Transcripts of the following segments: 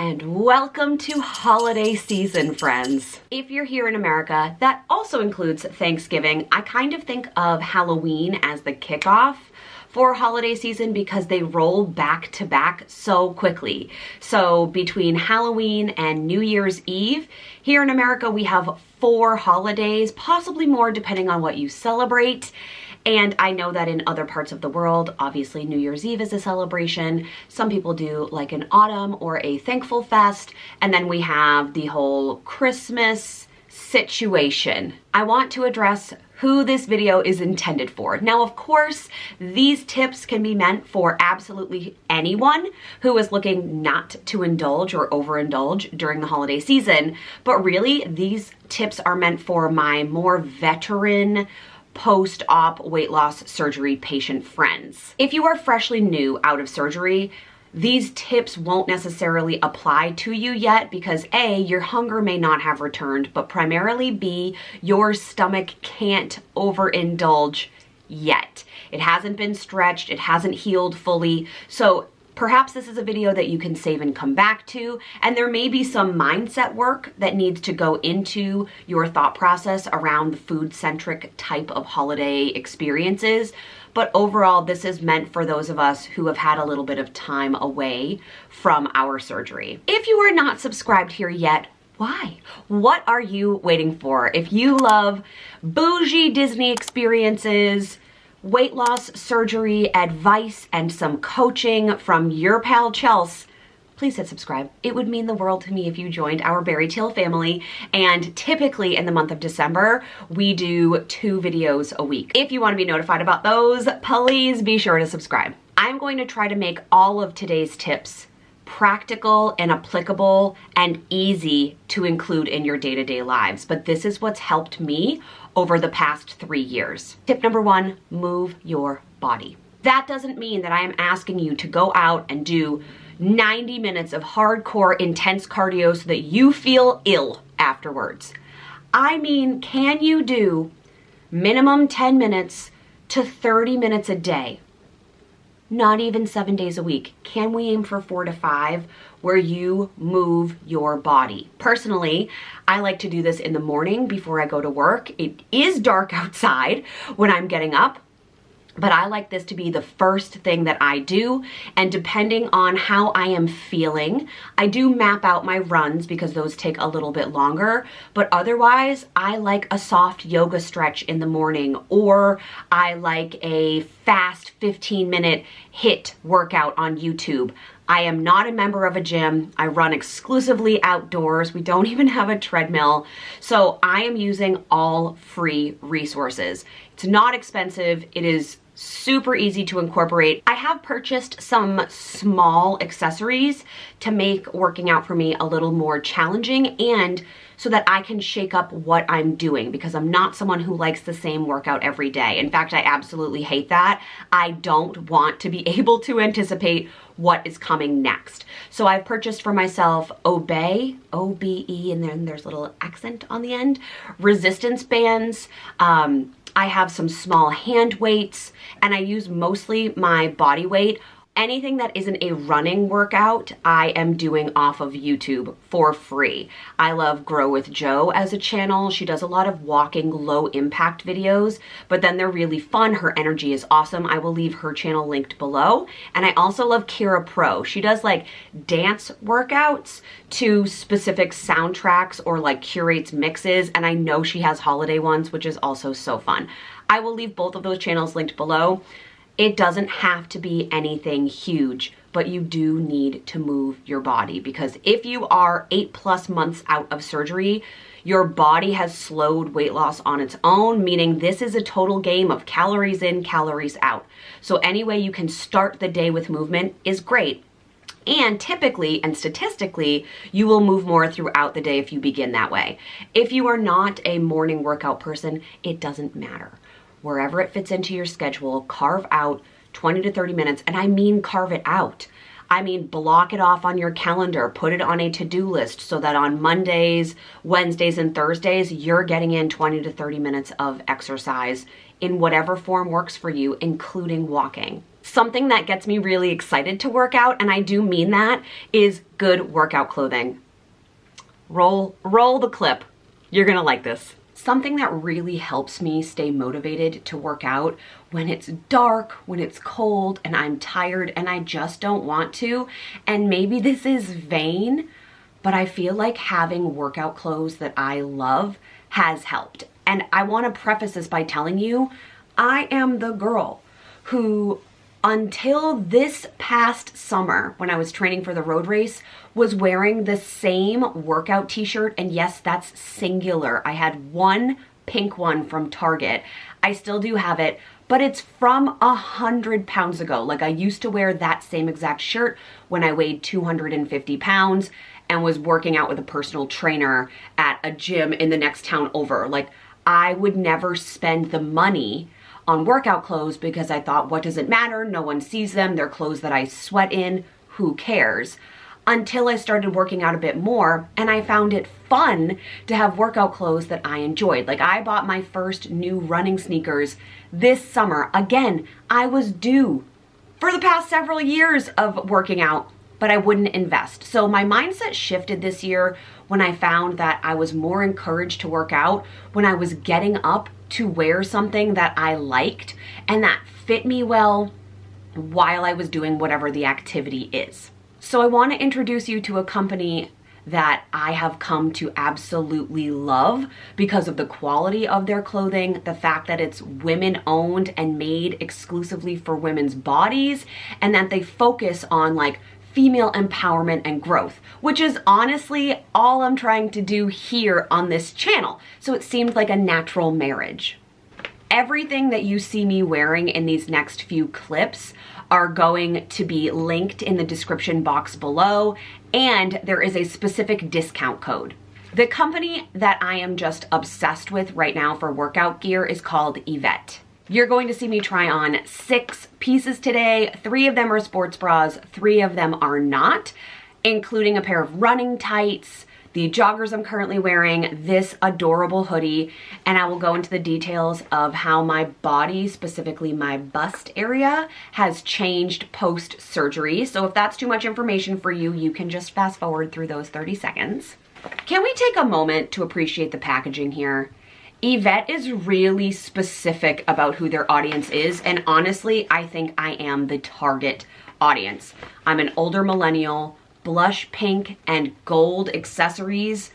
and welcome to holiday season, friends. If you're here in America, that also includes Thanksgiving. I kind of think of Halloween as the kickoff for holiday season because they roll back to back so quickly. So between Halloween and New Year's Eve, here in America we have 4 holidays, possibly more depending on what you celebrate. And I know that in other parts of the world, obviously New Year's Eve is a celebration. Some people do like an autumn or a thankful fest. And then we have the whole Christmas situation. I want to address who this video is intended for. Now, of course, these tips can be meant for absolutely anyone who is looking not to indulge or overindulge during the holiday season. But really, these tips are meant for my more veteran, post-op weight loss surgery patient friends. If you are freshly new out of surgery, these tips won't necessarily apply to you yet because A, your hunger may not have returned, but primarily B, your stomach can't overindulge yet. It hasn't been stretched, it hasn't healed fully, so perhaps this is a video that you can save and come back to, and there may be some mindset work that needs to go into your thought process around the food-centric type of holiday experiences. But overall, this is meant for those of us who have had a little bit of time away from our surgery. If you are not subscribed here yet, why? What are you waiting for? If you love bougie Disney experiences, weight loss surgery advice, and some coaching from your pal Chelsea, please hit subscribe. It would mean the world to me if you joined our BaritaleCoaching family. And typically in the month of December, we do 2 videos a week. If you want to be notified about those, please be sure to subscribe. I'm going to try to make all of today's tips practical and applicable and easy to include in your day-to-day lives. But this is what's helped me over the past 3 years. Tip number 1, move your body. That doesn't mean that I am asking you to go out and do 90 minutes of hardcore intense cardio so that you feel ill afterwards. I mean, can you do minimum 10 minutes to 30 minutes a day? Not even 7 days a week. Can we aim for 4 to 5 where you move your body? Personally, I like to do this in the morning before I go to work. It is dark outside when I'm getting up, but I like this to be the first thing that I do. And depending on how I am feeling, I do map out my runs because those take a little bit longer. But otherwise, I like a soft yoga stretch in the morning, or I like a fast 15-minute HIIT workout on YouTube. I am not a member of a gym. I run exclusively outdoors. We don't even have a treadmill. So I am using all free resources. It's not expensive. It is super easy to incorporate. I have purchased some small accessories to make working out for me a little more challenging and so that I can shake up what I'm doing because I'm not someone who likes the same workout every day. In fact, I absolutely hate that. I don't want to be able to anticipate what is coming next. So I've purchased for myself Obey, O-B-E, and then there's a little accent on the end, resistance bands. I have some small hand weights, and I use mostly my body weight. Anything that isn't a running workout, I am doing off of YouTube for free. I love Grow with Jo as a channel. She does a lot of walking, low impact videos, but then they're really fun. Her energy is awesome. I will leave her channel linked below. And I also love Kira Pro. She does like dance workouts to specific soundtracks or like curates mixes. And I know she has holiday ones, which is also so fun. I will leave both of those channels linked below. It doesn't have to be anything huge, but you do need to move your body because if you are 8+ months out of surgery, your body has slowed weight loss on its own, meaning this is a total game of calories in, calories out. So any way you can start the day with movement is great. And typically and statistically, you will move more throughout the day if you begin that way. If you are not a morning workout person, it doesn't matter. Wherever it fits into your schedule, carve out 20 to 30 minutes, and I mean carve it out. I mean block it off on your calendar, put it on a to-do list so that on Mondays, Wednesdays, and Thursdays, you're getting in 20 to 30 minutes of exercise in whatever form works for you, including walking. Something that gets me really excited to work out, and I do mean that, is good workout clothing. Roll the clip. You're gonna like this. Something that really helps me stay motivated to work out when it's dark, when it's cold, and I'm tired and I just don't want to, and maybe this is vain, but I feel like having workout clothes that I love has helped. And I want to preface this by telling you, I am the girl who, until this past summer when I was training for the road race, was wearing the same workout t-shirt, and yes, that's singular. I had one pink one from Target. I still do have it, but it's from 100 pounds ago. Like, I used to wear that same exact shirt when I weighed 250 pounds and was working out with a personal trainer at a gym in the next town over. Like, I would never spend the money on workout clothes because I thought, what does it matter? No one sees them. They're clothes that I sweat in. Who cares? Until I started working out a bit more and I found it fun to have workout clothes that I enjoyed. Like, I bought my first new running sneakers this summer. Again, I was due for the past several years of working out, but I wouldn't invest. So my mindset shifted this year when I found that I was more encouraged to work out when I was getting up to wear something that I liked and that fit me well while I was doing whatever the activity is. So I want to introduce you to a company that I have come to absolutely love because of the quality of their clothing, the fact that it's women owned and made exclusively for women's bodies, and that they focus on like female empowerment and growth, which is honestly all I'm trying to do here on this channel. So it seemed like a natural marriage. Everything that you see me wearing in these next few clips are going to be linked in the description box below, and there is a specific discount code. The company that I am just obsessed with right now for workout gear is called Yvette. You're going to see me try on 6 pieces today. 3 of them are sports bras, 3 of them are not, including a pair of running tights, the joggers I'm currently wearing, this adorable hoodie, and I will go into the details of how my body, specifically my bust area, has changed post-surgery. So if that's too much information for you, you can just fast forward through those 30 seconds. Can we take a moment to appreciate the packaging here? Yvette is really specific about who their audience is, and honestly, I think I am the target audience. I'm an older millennial, blush pink and gold accessories,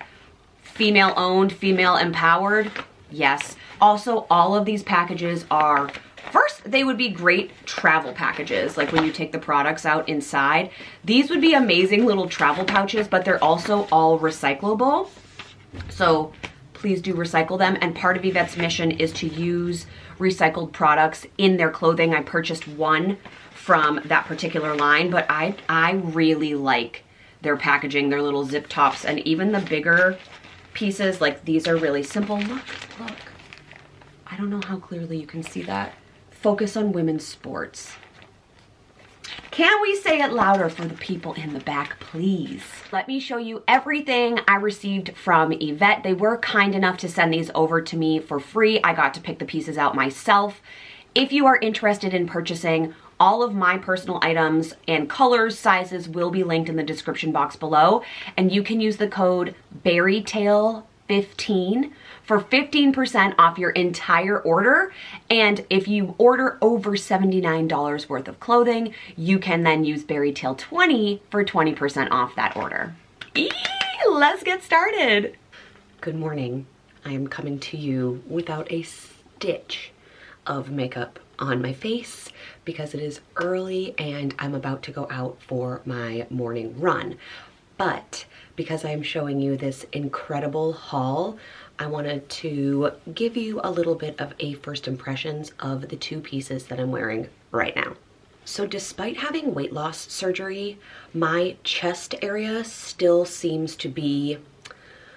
female owned, female empowered, yes. Also, all of these packages are, first, they would be great travel packages, like when you take the products out inside. These would be amazing little travel pouches, but they're also all recyclable. So please do recycle them. And part of Yvette's mission is to use recycled products in their clothing. I purchased one from that particular line, but I really like their packaging, their little zip tops, and even the bigger pieces, like these are really simple. Look. I don't know how clearly you can see that. Focus on women's sports. Can we say it louder for the people in the back, please? Let me show you everything I received from Yvette. They were kind enough to send these over to me for free. I got to pick the pieces out myself. If you are interested in purchasing, all of my personal items and colors, sizes will be linked in the description box below, and you can use the code BaritaleCoaching for 15% off your entire order. And if you order over $79 worth of clothing, you can then use BaritaleCoaching for 20% off that order. Let's get started. Good morning. I am coming to you without a stitch of makeup on my face because it is early and I'm about to go out for my morning run. But because I'm showing you this incredible haul, I wanted to give you a little bit of a first impressions of the 2 pieces that I'm wearing right now. So despite having weight loss surgery, my chest area still seems to be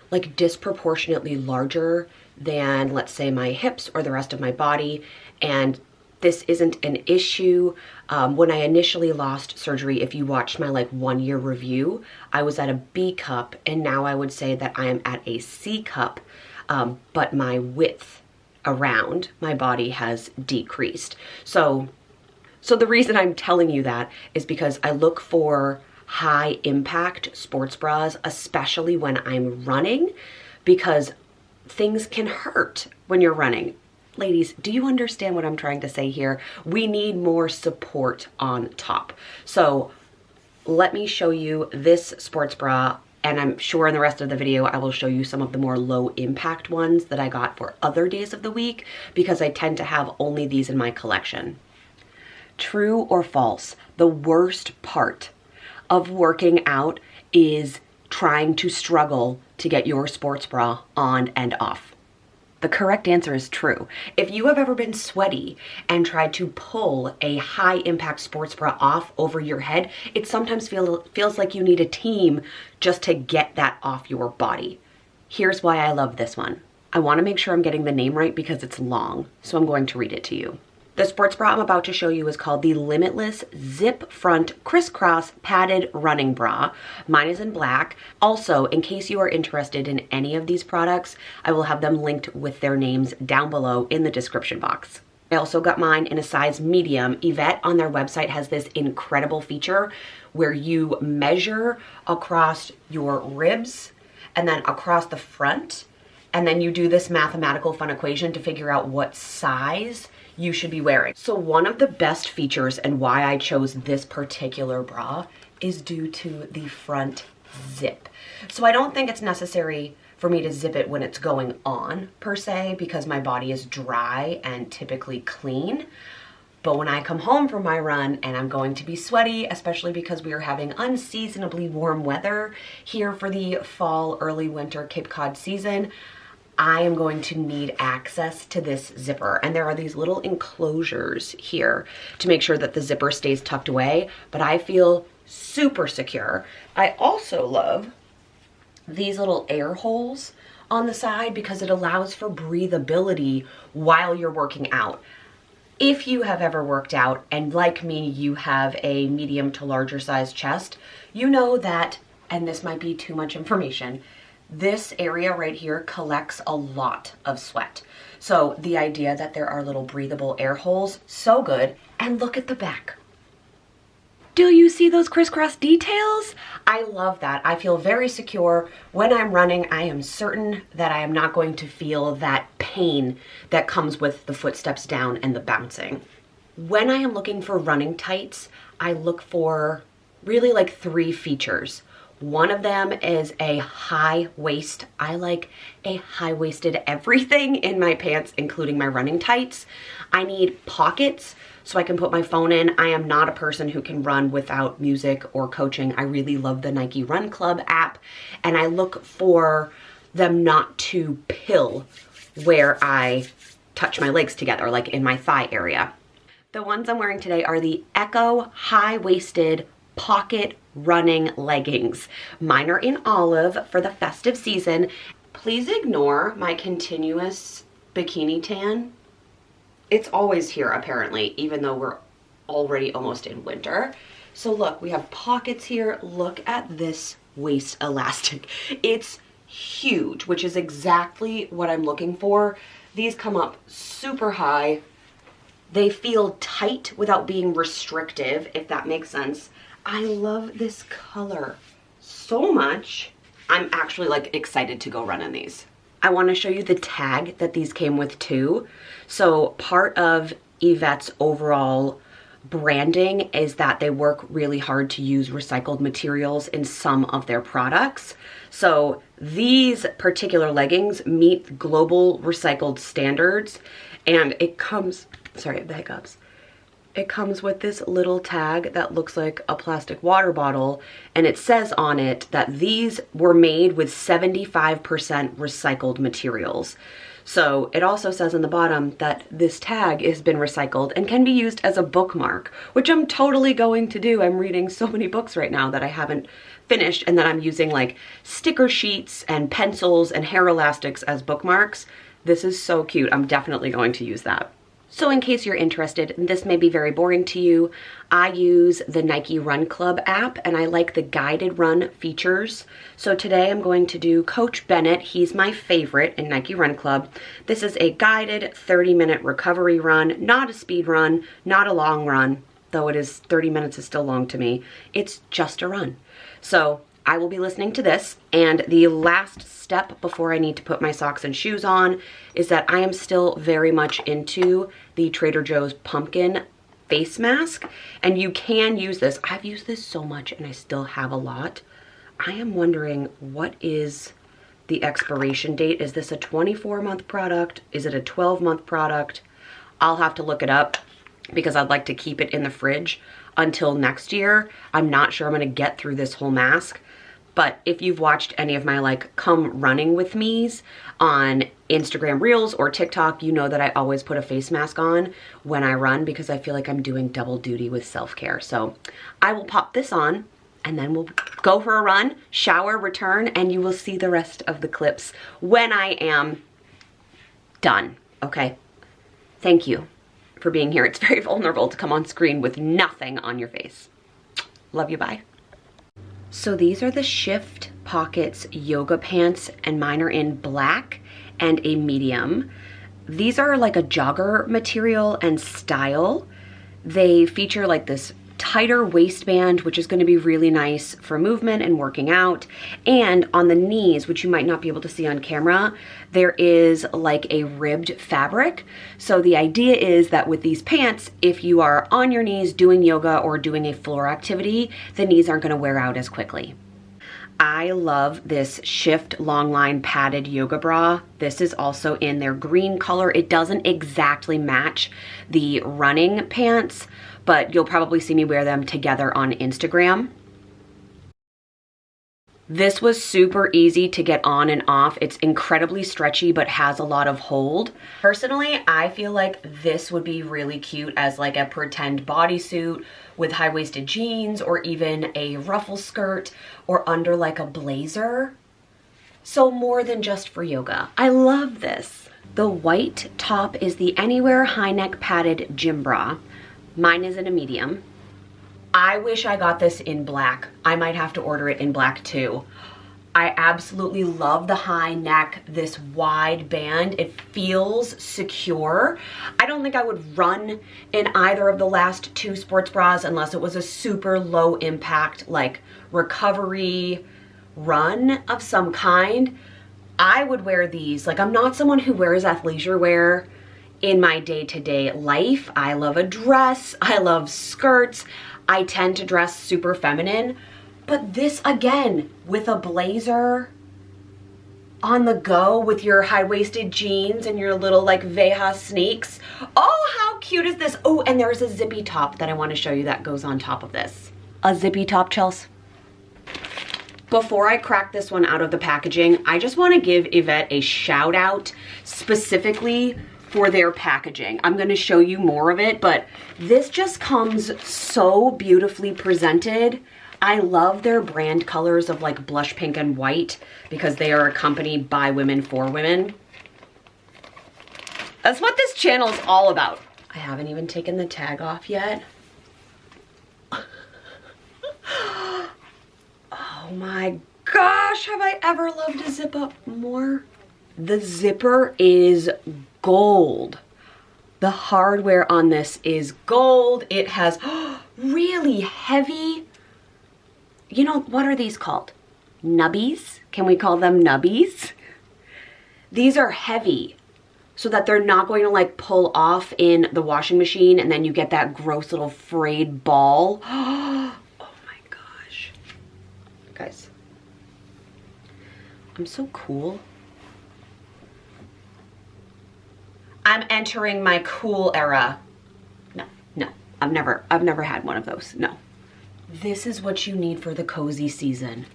like disproportionately larger than, let's say, my hips or the rest of my body. And this isn't an issue. When I initially lost surgery, if you watched my like 1-year review, I was at a B cup, and now I would say that I am at a C cup, but my width around my body has decreased. So So the reason I'm telling you that is because I look for high impact sports bras, especially when I'm running, because things can hurt when you're running. Ladies, do you understand what I'm trying to say here? We need more support on top. So let me show you this sports bra, and I'm sure in the rest of the video I will show you some of the more low impact ones that I got for other days of the week, because I tend to have only these in my collection. True or false, the worst part of working out is trying to struggle to get your sports bra on and off. The correct answer is true. If you have ever been sweaty and tried to pull a high impact sports bra off over your head, it sometimes feels like you need a team just to get that off your body. Here's why I love this one. I want to make sure I'm getting the name right because it's long, so I'm going to read it to you. The sports bra I'm about to show you is called the Limitless Zip Front Crisscross Padded Running Bra. Mine is in black. Also, in case you are interested in any of these products, I will have them linked with their names down below in the description box. I also got mine in a size medium. Yvette on their website has this incredible feature where you measure across your ribs and then across the front, and then you do this mathematical fun equation to figure out what size you should be wearing. So one of the best features and why I chose this particular bra is due to the front zip. So I don't think it's necessary for me to zip it when it's going on per se, because my body is dry and typically clean. But when I come home from my run and I'm going to be sweaty, especially because we are having unseasonably warm weather here for the fall, early winter Cape Cod season, I am going to need access to this zipper. And there are these little enclosures here to make sure that the zipper stays tucked away, but I feel super secure. I also love these little air holes on the side because it allows for breathability while you're working out. If you have ever worked out, and like me, you have a medium to larger size chest, you know that, and this might be too much information, this area right here collects a lot of sweat. So the idea that there are little breathable air holes, so good. And look at the back. Do you see those crisscross details? I love that. I feel very secure. When I'm running, I am certain that I am not going to feel that pain that comes with the footsteps down and the bouncing. When I am looking for running tights, I look for really like 3 features. One of them is a high waist. I like a high-waisted everything in my pants, including my running tights. I need pockets so I can put my phone in. I am not a person who can run without music or coaching. I really love the Nike Run Club app, and I look for them not to pill where I touch my legs together, like in my thigh area. The ones I'm wearing today are the Echo high-waisted pocket running leggings. Mine are in olive for the festive season. Please ignore my continuous bikini tan. It's always here apparently, even though we're already almost in winter. So look, we have pockets here. Look at this waist elastic. It's huge, which is exactly what I'm looking for. These come up super high. They feel tight without being restrictive, if that makes sense. I love this color so much. I'm actually like excited to go run in these. I want to show you the tag that these came with too. So part of Yvette's overall branding is that they work really hard to use recycled materials in some of their products. So these particular leggings meet global recycled standards, and it comes, sorry, the hiccups. It comes with this little tag that looks like a plastic water bottle, and it says on it that these were made with 75% recycled materials. So it also says on the bottom that this tag has been recycled and can be used as a bookmark, which I'm totally going to do. I'm reading so many books right now that I haven't finished, and then I'm using like sticker sheets and pencils and hair elastics as bookmarks. This is so cute. I'm definitely going to use that. So in case you're interested, this may be very boring to you, I use the Nike Run Club app and I like the guided run features. So today I'm going to do Coach Bennett. He's my favorite in Nike Run Club. This is a guided 30-minute recovery run, not a speed run, not a long run. though it is 30 minutes is still long to me. It's just a run. So I will be listening to this, and the last step before I need to put my socks and shoes on is that I am still very much into the Trader Joe's pumpkin face mask, and you can use this. I've used this so much and I still have a lot. I am wondering, what is the expiration date? Is this a 24-month product? Is it a 12-month product? I'll have to look it up because I'd like to keep it in the fridge until next year. I'm not sure I'm gonna get through this whole mask. But if you've watched any of my like come running with me's on Instagram Reels or TikTok, you know that I always put a face mask on when I run because I feel like I'm doing double duty with self-care. So I will pop this on and then we'll go for a run, shower, return, and you will see the rest of the clips when I am done, okay? Thank you for being here. It's very vulnerable to come on screen with nothing on your face. Love you, bye. So these are the Shift Pockets yoga pants, and mine are in black and a medium. These are like a jogger material and style. They feature like this tighter waistband, which is going to be really nice for movement and working out. And on the knees, which you might not be able to see on camera, there is like a ribbed fabric. So the idea is that with these pants, if you are on your knees doing yoga or doing a floor activity, the knees aren't going to wear out as quickly. I love this Shift long line padded yoga bra. This is also in their green color. It doesn't exactly match the running pants, but you'll probably see me wear them together on Instagram. This was super easy to get on and off. It's incredibly stretchy, but has a lot of hold. Personally, I feel like this would be really cute as like a pretend bodysuit with high-waisted jeans, or even a ruffle skirt, or under like a blazer. So more than just for yoga. I love this. The white top is the Anywhere high neck padded gym bra. Mine is in a medium. I wish I got this in black. I might have to order it in black too. I absolutely love the high neck, this wide band. It feels secure. I don't think I would run in either of the last two sports bras unless it was a super low impact, like recovery run of some kind. I would wear these. Like, I'm not someone who wears athleisure wear in my day-to-day life. I love a dress, I love skirts. I tend to dress super feminine, but this again, with a blazer on the go with your high-waisted jeans and your little like Veja sneaks. Oh, how cute is this? Oh, and there's a zippy top that I want to show you that goes on top of this. A zippy top, Chels. Before I crack this one out of the packaging, I just want to give Yvette a shout out specifically for their packaging. I'm going to show you more of it, but this just comes so beautifully presented. I love their brand colors of like blush pink and white because they are accompanied by women for women. That's what this channel is all about. I haven't even taken the tag off yet. Oh my gosh, have I ever loved a zip up more? The zipper is gold. The hardware on this is gold. It has really heavy, you know, what are these called? Nubbies? Can we call them nubbies? These are heavy so that they're not going to like pull off in the washing machine and then you get that gross little frayed ball. Oh my gosh. Guys, I'm so cool. I'm entering my cool era. No, I've never had one of those, no. This is what you need for the cozy season.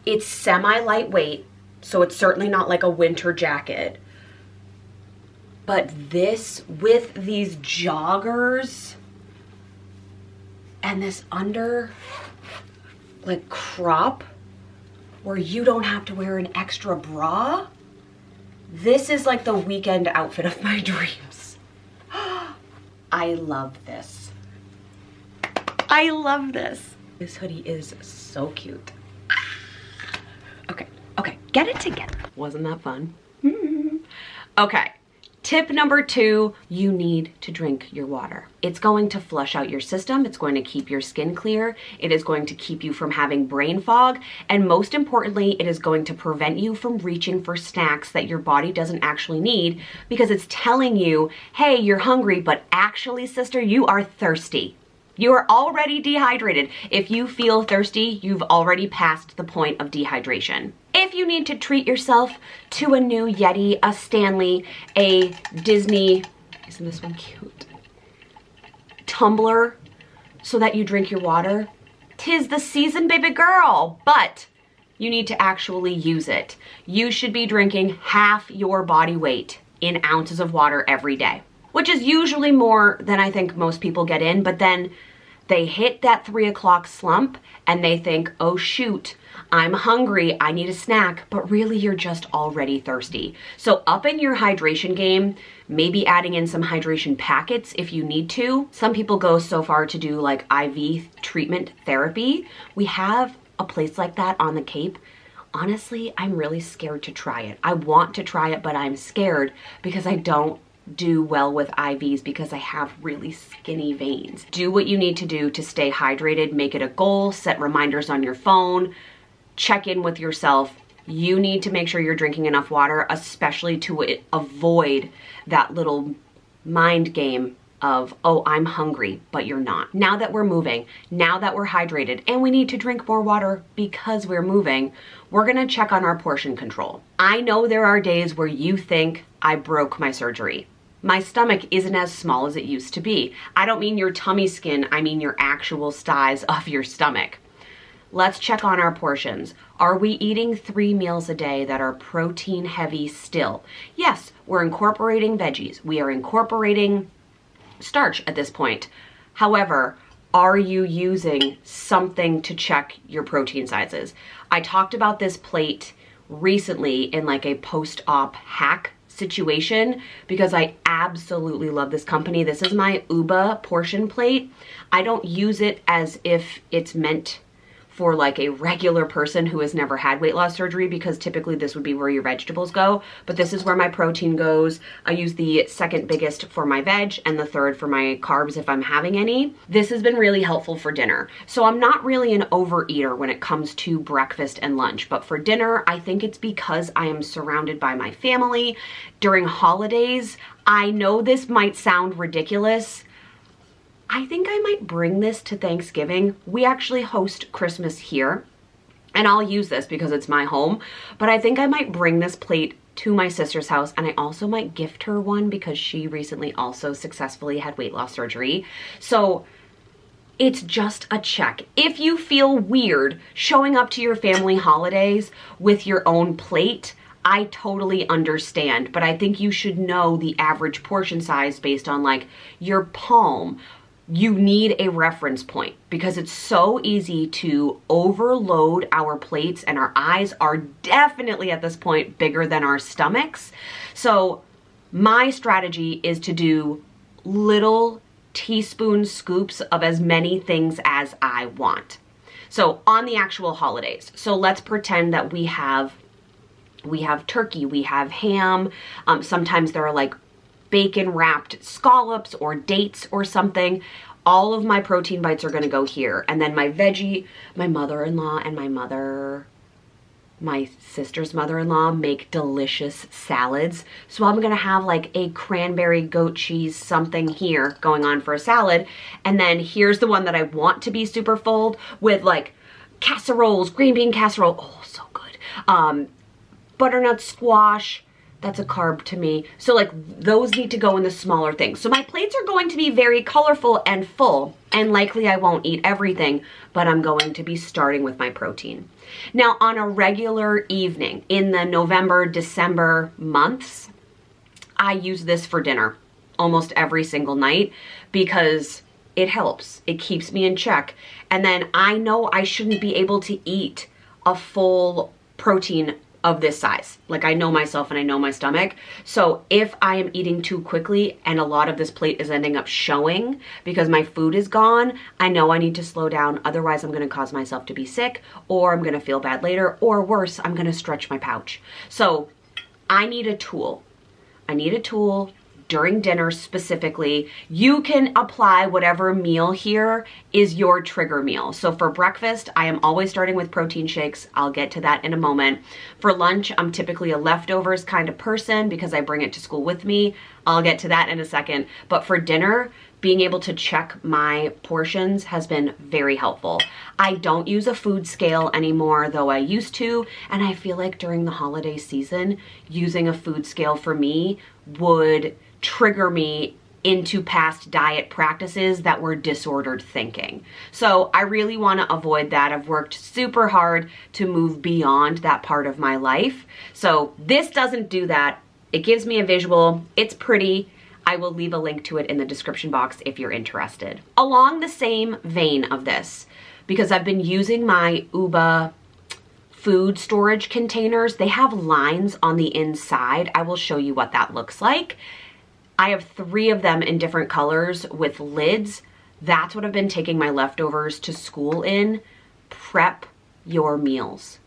It's semi-lightweight, so it's certainly not like a winter jacket. But this with these joggers and this under like crop where you don't have to wear an extra bra. This is like the weekend outfit of my dreams. I love this. I love this. This hoodie is so cute. Okay, get it together. Wasn't that fun? Okay, Tip number 2, you need to drink your water. It's going to flush out your system. It's going to keep your skin clear. It is going to keep you from having brain fog. And most importantly, it is going to prevent you from reaching for snacks that your body doesn't actually need, because it's telling you, hey, you're hungry, but actually, sister, you are thirsty. You are already dehydrated. If you feel thirsty, you've already passed the point of dehydration. If you need to treat yourself to a new Yeti, a Stanley, a Disney, isn't this one cute? Tumbler, so that you drink your water, 'tis the season, baby girl, but you need to actually use it. You should be drinking half your body weight in ounces of water every day, which is usually more than I think most people get in, but then they hit that 3 o'clock slump and they think, oh shoot, I'm hungry, I need a snack, but really you're just already thirsty. So up in your hydration game, maybe adding in some hydration packets if you need to. Some people go so far to do like IV treatment therapy. We have a place like that on the Cape. Honestly, I'm really scared to try it. I want to try it, but I'm scared because I don't do well with IVs because I have really skinny veins. Do what you need to do to stay hydrated. Make it a goal. Set reminders on your phone. Check in with yourself. You need to make sure you're drinking enough water, especially to avoid that little mind game of, oh, I'm hungry, but you're not. Now that we're moving, now that we're hydrated, and we need to drink more water because we're moving, we're gonna check on our portion control. I know there are days where you think, I broke my surgery. My stomach isn't as small as it used to be. I don't mean your tummy skin, I mean your actual size of your stomach. Let's check on our portions. Are we eating 3 meals a day that are protein heavy still? Yes, we're incorporating veggies. We are incorporating starch at this point. However, are you using something to check your protein sizes? I talked about this plate recently in like a post-op hack situation because I absolutely love this company. This is my UBA portion plate. I don't use it as if it's meant for like a regular person who has never had weight loss surgery, because typically this would be where your vegetables go, but this is where my protein goes. I use the second biggest for my veg and the third for my carbs if I'm having any. This has been really helpful for dinner. So I'm not really an overeater when it comes to breakfast and lunch, but for dinner, I think it's because I am surrounded by my family. During holidays, I know this might sound ridiculous, I think I might bring this to Thanksgiving. We actually host Christmas here, and I'll use this because it's my home, but I think I might bring this plate to my sister's house, and I also might gift her one because she recently also successfully had weight loss surgery. So it's just a check. If you feel weird showing up to your family holidays with your own plate, I totally understand, but I think you should know the average portion size based on like your palm. You need a reference point because it's so easy to overload our plates, and our eyes are definitely at this point bigger than our stomachs. So my strategy is to do little teaspoon scoops of as many things as I want. So on the actual holidays, so let's pretend that we have turkey, we have ham. Sometimes there are like bacon wrapped scallops or dates or something. All of my protein bites are going to go here. And then my veggie, my mother-in-law and my sister's mother-in-law make delicious salads. So I'm going to have like a cranberry goat cheese something here going on for a salad. And then here's the one that I want to be super full with, like casseroles, green bean casserole. Oh, so good. Butternut squash. That's a carb to me. So like those need to go in the smaller things. So my plates are going to be very colorful and full, and likely I won't eat everything, but I'm going to be starting with my protein. Now on a regular evening in the November, December months, I use this for dinner almost every single night because it helps. It keeps me in check. And then I know I shouldn't be able to eat a full protein of this size. Like I know myself and I know my stomach. So if I am eating too quickly and a lot of this plate is ending up showing because my food is gone, I know I need to slow down. Otherwise I'm going to cause myself to be sick, or I'm going to feel bad later, or worse, I'm going to stretch my pouch. So I need a tool. I need a tool during dinner specifically. You can apply whatever meal here is your trigger meal. So for breakfast, I am always starting with protein shakes. I'll get to that in a moment. For lunch, I'm typically a leftovers kind of person because I bring it to school with me. I'll get to that in a second. But for dinner, being able to check my portions has been very helpful. I don't use a food scale anymore, though I used to, and I feel like during the holiday season, using a food scale for me would trigger me into past diet practices that were disordered thinking. So I really want to avoid that. I've worked super hard to move beyond that part of my life. So this doesn't do that. It gives me a visual. It's pretty. I will leave a link to it in the description box if you're interested. Along the same vein of this, because I've been using my UBA food storage containers, they have lines on the inside. I will show you what that looks like. I have 3 of them in different colors with lids. That's what I've been taking my leftovers to school in. Prep your meals.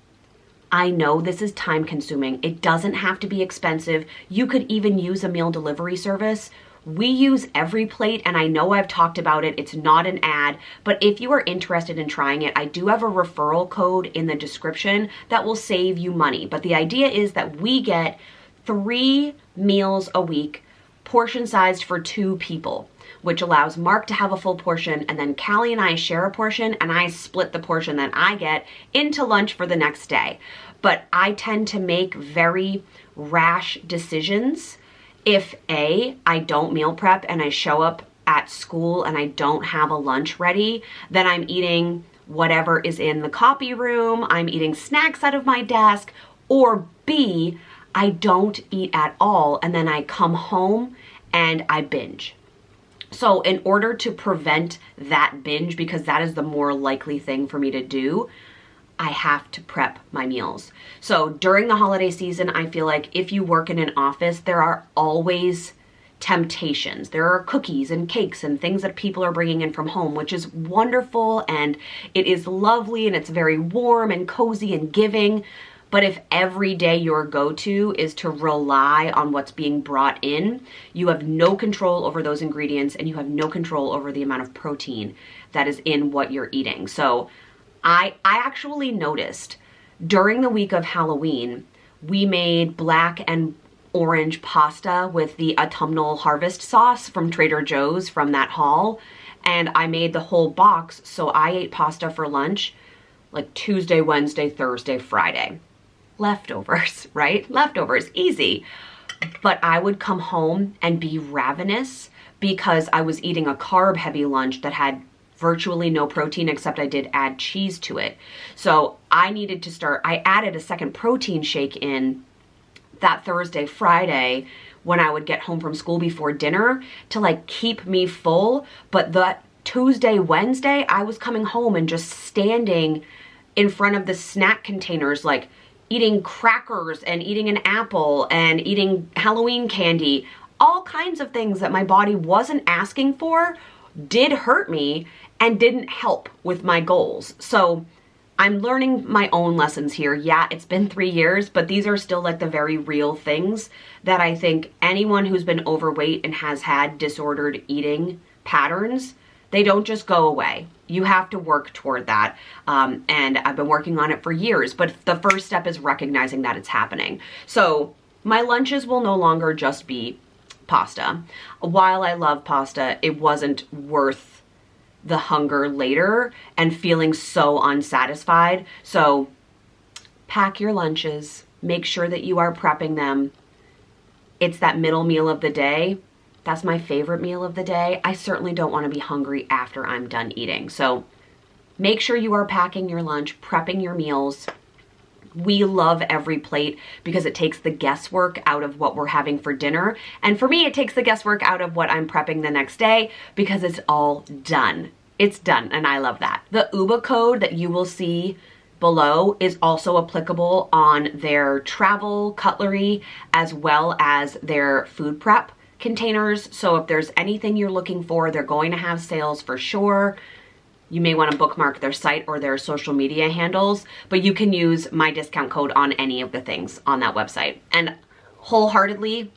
I know this is time consuming. It doesn't have to be expensive. You could even use a meal delivery service. We use EveryPlate, and I know I've talked about it. It's not an ad, but if you are interested in trying it, I do have a referral code in the description that will save you money. But the idea is that we get 3 meals a week, portion sized for 2 people, which allows Mark to have a full portion, and then Callie and I share a portion, and I split the portion that I get into lunch for the next day. But I tend to make very rash decisions if A, I don't meal prep and I show up at school and I don't have a lunch ready, then I'm eating whatever is in the copy room, I'm eating snacks out of my desk, or B, I don't eat at all and then I come home and I binge. So in order to prevent that binge, because that is the more likely thing for me to do, I have to prep my meals. So during the holiday season, I feel like if you work in an office, there are always temptations. There are cookies and cakes and things that people are bringing in from home, which is wonderful and it is lovely and it's very warm and cozy and giving. But if every day your go-to is to rely on what's being brought in, you have no control over those ingredients and you have no control over the amount of protein that is in what you're eating. So I actually noticed during the week of Halloween, we made black and orange pasta with the autumnal harvest sauce from Trader Joe's from that haul. And I made the whole box. So I ate pasta for lunch like Tuesday, Wednesday, Thursday, Friday. Leftovers, right? Leftovers, easy. But I would come home and be ravenous because I was eating a carb heavy lunch that had virtually no protein, except I did add cheese to it. So I needed to start, I added a second protein shake in that Thursday, Friday, when I would get home from school before dinner to like keep me full. But the Tuesday, Wednesday, I was coming home and just standing in front of the snack containers, like eating crackers and eating an apple and eating Halloween candy, all kinds of things that my body wasn't asking for, did hurt me and didn't help with my goals. So I'm learning my own lessons here. Yeah, it's been 3 years, but these are still like the very real things that I think anyone who's been overweight and has had disordered eating patterns, they don't just go away. You have to work toward that. And I've been working on it for years, but the first step is recognizing that it's happening. So my lunches will no longer just be pasta. While I love pasta, it wasn't worth the hunger later and feeling so unsatisfied. So pack your lunches, make sure that you are prepping them. It's that middle meal of the day. That's my favorite meal of the day. I certainly don't want to be hungry after I'm done eating. So make sure you are packing your lunch, prepping your meals. We love EveryPlate because it takes the guesswork out of what we're having for dinner. And for me, it takes the guesswork out of what I'm prepping the next day because it's all done. It's done, and I love that. The UBA code that you will see below is also applicable on their travel cutlery as well as their food prep containers. So if there's anything you're looking for, they're going to have sales for sure. You may want to bookmark their site or their social media handles, but you can use my discount code on any of the things on that website. And wholeheartedly,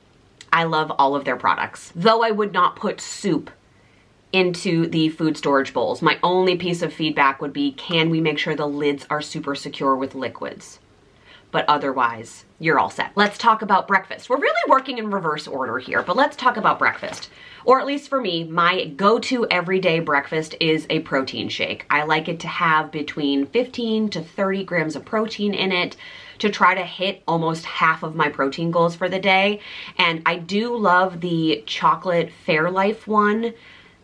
I love all of their products. Though I would not put soup into the food storage bowls. My only piece of feedback would be, can we make sure the lids are super secure with liquids? But otherwise, you're all set. Let's talk about breakfast. We're really working in reverse order here, but let's talk about breakfast. Or at least for me, my go-to everyday breakfast is a protein shake. I like it to have between 15 to 30 grams of protein in it to try to hit almost half of my protein goals for the day. And I do love the chocolate Fairlife one.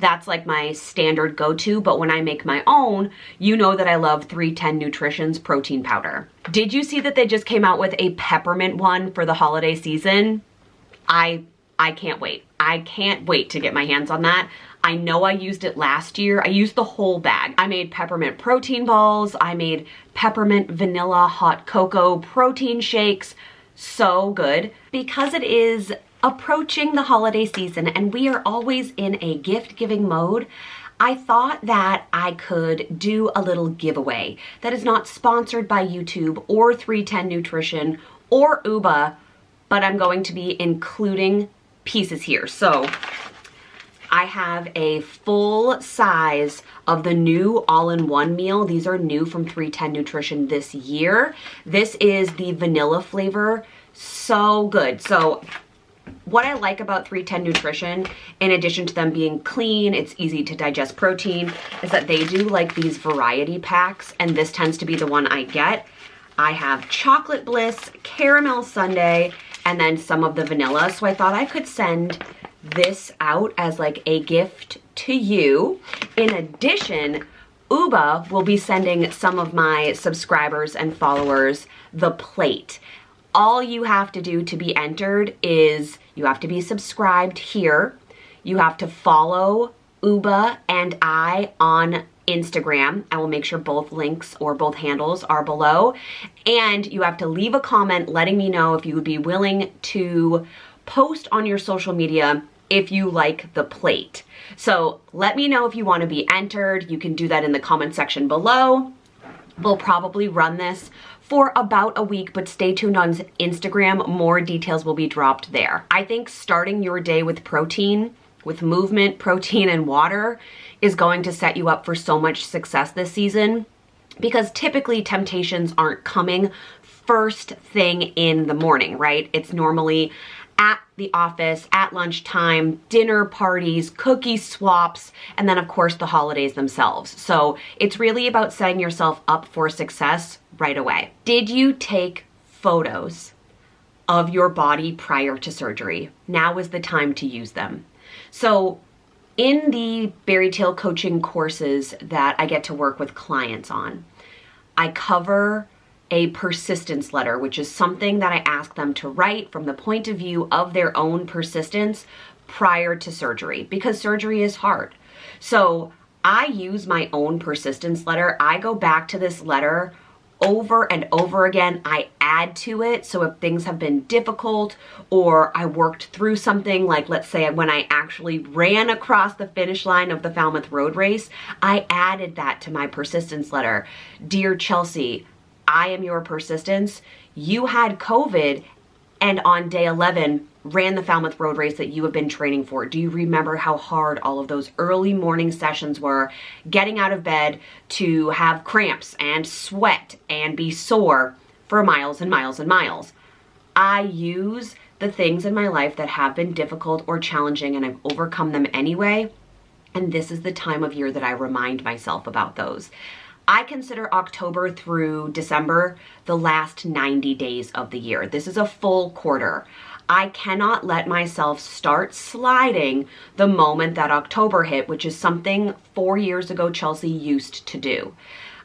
That's like my standard go-to, but when I make my own, you know that I love 310 Nutrition's protein powder. Did you see that they just came out with a peppermint one for the holiday season? I can't wait. I can't wait to get my hands on that. I know I used it last year. I used the whole bag. I made peppermint protein balls. I made peppermint vanilla hot cocoa protein shakes. So good. Because it is approaching the holiday season and we are always in a gift giving mode, I thought that I could do a little giveaway that is not sponsored by YouTube or 310 Nutrition or UBA, but I'm going to be including pieces here. So I have a full size of the new all-in-one meal. These are new from 310 Nutrition this year. This is the vanilla flavor. So good. So what I like about 310 Nutrition, in addition to them being clean, it's easy to digest protein, is that they do like these variety packs, and this tends to be the one I get. I have chocolate bliss, caramel sundae, and then some of the vanilla. So I thought I could send this out as like a gift to you. In addition, UBA will be sending some of my subscribers and followers the plate. All you have to do to be entered is you have to be subscribed here. You have to follow UBA and I on Instagram. I will make sure both links or both handles are below. And you have to leave a comment letting me know if you would be willing to post on your social media if you like the plate. So let me know if you want to be entered. You can do that in the comment section below. We'll probably run this for about a week, but stay tuned on Instagram. More details will be dropped there. I think starting your day with protein, with movement, protein, and water is going to set you up for so much success this season, because typically temptations aren't coming first thing in the morning, right? It's normally at the office, at lunchtime, dinner parties, cookie swaps, and then of course the holidays themselves. So it's really about setting yourself up for success right away. Did you take photos of your body prior to surgery? Now is the time to use them. So in the BaritaleCoaching courses that I get to work with clients on, I cover a persistence letter, which is something that I ask them to write from the point of view of their own persistence prior to surgery, because surgery is hard. So I use my own persistence letter. I go back to this letter over and over again. I add to it. So if things have been difficult or I worked through something, like let's say when I actually ran across the finish line of the Falmouth Road Race, I added that to my persistence letter. Dear Chelsea, I am your persistence. You had COVID and on day 11 ran the Falmouth Road Race that you have been training for. Do you remember how hard all of those early morning sessions were, getting out of bed to have cramps and sweat and be sore for miles and miles and miles? I use the things in my life that have been difficult or challenging and I've overcome them anyway. And this is the time of year that I remind myself about those. I consider October through December the last 90 days of the year. This is a full quarter. I cannot let myself start sliding the moment that October hit, which is something 4 years ago Chelsea used to do.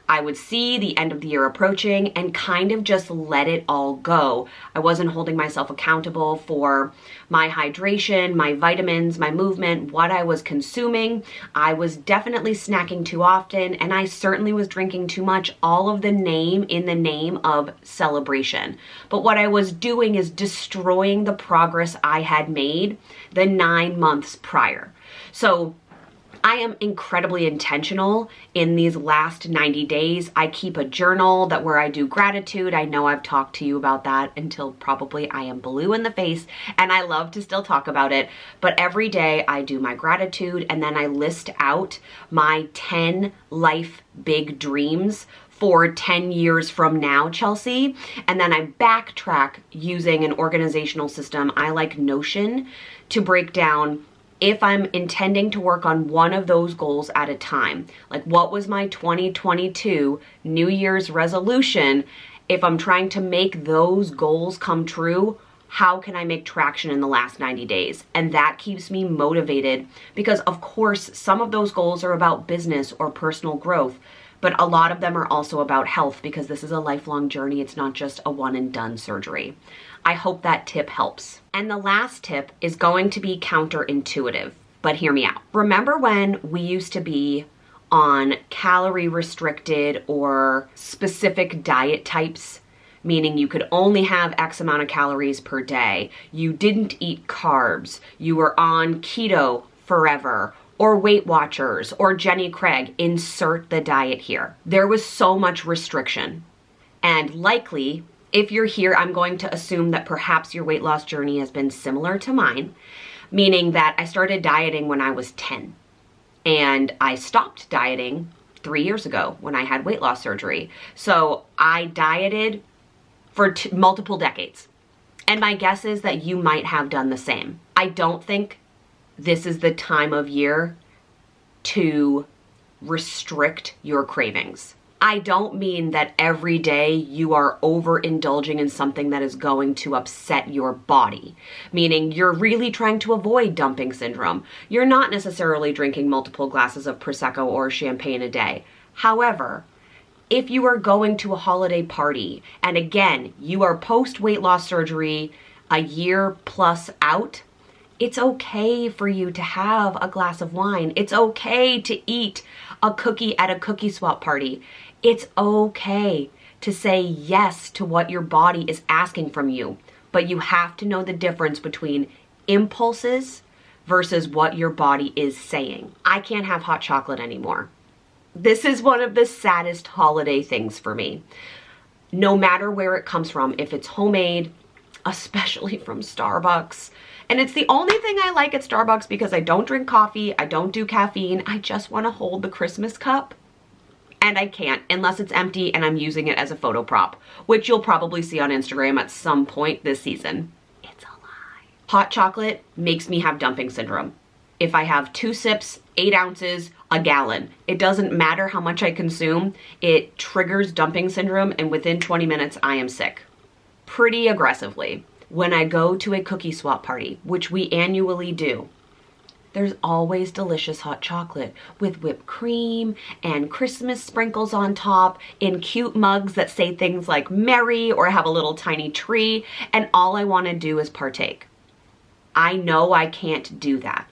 I would see the end of the year approaching and kind of just let it all go. I wasn't holding myself accountable for my hydration, my vitamins, my movement, what I was consuming. I was definitely snacking too often, and I certainly was drinking too much, all of the name in the name of celebration. But what I was doing is destroying the progress I had made the 9 months prior. So I am incredibly intentional in these last 90 days. I keep a journal where I do gratitude. I know I've talked to you about that until probably I am blue in the face, and I love to still talk about it. But every day I do my gratitude, and then I list out my 10 life big dreams for 10 years from now, Chelsea. And then I backtrack using an organizational system. I like Notion to break down if I'm intending to work on one of those goals at a time. Like, what was my 2022 New Year's resolution? If I'm trying to make those goals come true, how can I make traction in the last 90 days? And that keeps me motivated because, of course, some of those goals are about business or personal growth, but a lot of them are also about health because this is a lifelong journey. It's not just a one and done surgery. I hope that tip helps. And the last tip is going to be counterintuitive, but hear me out. Remember when we used to be on calorie restricted or specific diet types, meaning you could only have X amount of calories per day. You didn't eat carbs. You were on keto forever, or Weight Watchers, or Jenny Craig, insert the diet here. There was so much restriction. And likely, if you're here, I'm going to assume that perhaps your weight loss journey has been similar to mine, meaning that I started dieting when I was 10. And I stopped dieting 3 years ago when I had weight loss surgery. So I dieted for multiple decades. And my guess is that you might have done the same. I don't think this is the time of year to restrict your cravings. I don't mean that every day you are overindulging in something that is going to upset your body, meaning you're really trying to avoid dumping syndrome. You're not necessarily drinking multiple glasses of Prosecco or champagne a day. However, if you are going to a holiday party, and again, you are post-weight loss surgery a year plus out, it's okay for you to have a glass of wine. It's okay to eat a cookie at a cookie swap party. It's okay to say yes to what your body is asking from you, but you have to know the difference between impulses versus what your body is saying. I can't have hot chocolate anymore. This is one of the saddest holiday things for me. No matter where it comes from, if it's homemade, especially from Starbucks, and it's the only thing I like at Starbucks because I don't drink coffee, I don't do caffeine, I just want to hold the Christmas cup. And I can't unless it's empty and I'm using it as a photo prop, which you'll probably see on Instagram at some point this season. It's a lie. Hot chocolate makes me have dumping syndrome. If I have 2 sips, 8 ounces, a gallon, it doesn't matter how much I consume, it triggers dumping syndrome, and within 20 minutes I am sick. Pretty aggressively. When I go to a cookie swap party, which we annually do, there's always delicious hot chocolate with whipped cream and Christmas sprinkles on top in cute mugs that say things like Merry or have a little tiny tree, and all I want to do is partake. I know I can't do that.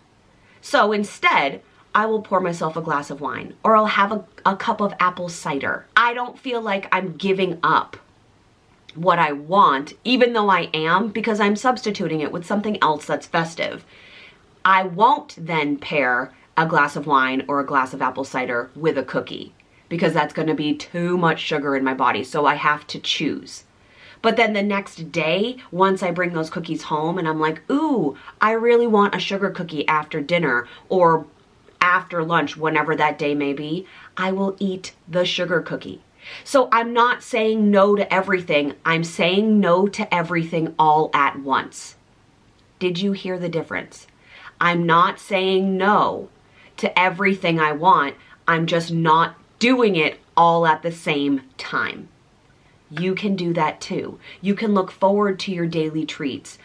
So instead, I will pour myself a glass of wine, or I'll have a cup of apple cider. I don't feel like I'm giving up what I want, even though I am, because I'm substituting it with something else that's festive. I won't then pair a glass of wine or a glass of apple cider with a cookie because that's going to be too much sugar in my body, so I have to choose. But then the next day, once I bring those cookies home and I'm like, ooh, I really want a sugar cookie after dinner or after lunch, whenever that day may be, I will eat the sugar cookie. So I'm not saying no to everything. I'm saying no to everything all at once. Did you hear the difference? I'm not saying no to everything I want. I'm just not doing it all at the same time. You can do that too. You can look forward to your daily treats.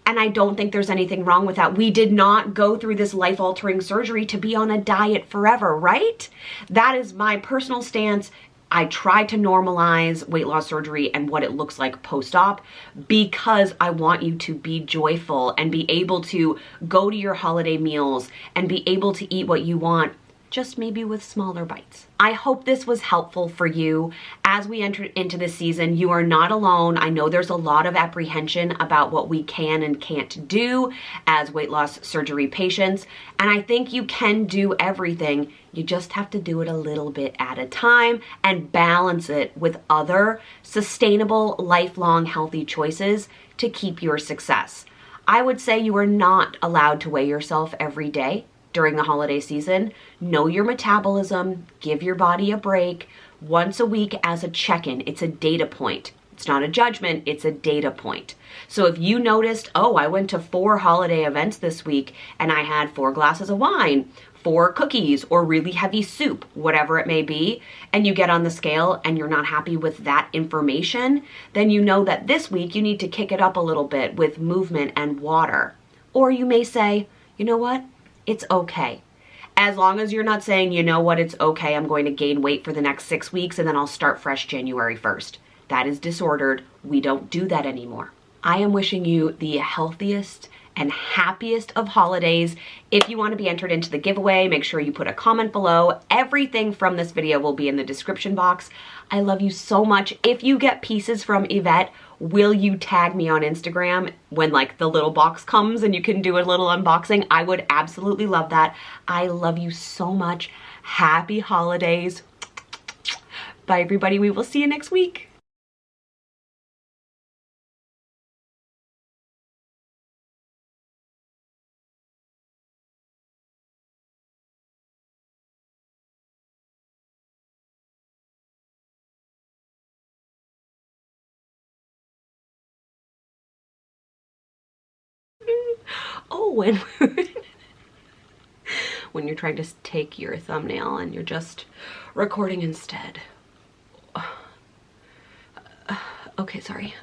And I don't think there's anything wrong with that. We did not go through this life-altering surgery to be on a diet forever, right? That is my personal stance. I try to normalize weight loss surgery and what it looks like post-op because I want you to be joyful and be able to go to your holiday meals and be able to eat what you want just maybe with smaller bites. I hope this was helpful for you as we enter into this season. You are not alone. I know there's a lot of apprehension about what we can and can't do as weight loss surgery patients, and I think you can do everything. You just have to do it a little bit at a time and balance it with other sustainable, lifelong, healthy choices to keep your success. I would say you are not allowed to weigh yourself every day during the holiday season. Know your metabolism, give your body a break once a week as a check-in. It's a data point. It's not a judgment, it's a data point. So if you noticed, oh, I went to 4 holiday events this week and I had 4 glasses of wine, 4 cookies, or really heavy soup, whatever it may be, and you get on the scale and you're not happy with that information, then you know that this week you need to kick it up a little bit with movement and water. Or you may say, you know what? It's okay. As long as you're not saying, you know what, it's okay, I'm going to gain weight for the next 6 weeks and then I'll start fresh January 1st. That is disordered. We don't do that anymore. I am wishing you the healthiest and happiest of holidays. If you want to be entered into the giveaway, make sure you put a comment below. Everything from this video will be in the description box. I love you so much. If you get pieces from Yvette, will you tag me on Instagram when like the little box comes and you can do a little unboxing? I would absolutely love that. I love you so much. Happy holidays. Bye everybody. We will see you next week. Oh, and when you're trying to take your thumbnail and you're just recording instead. Okay, sorry.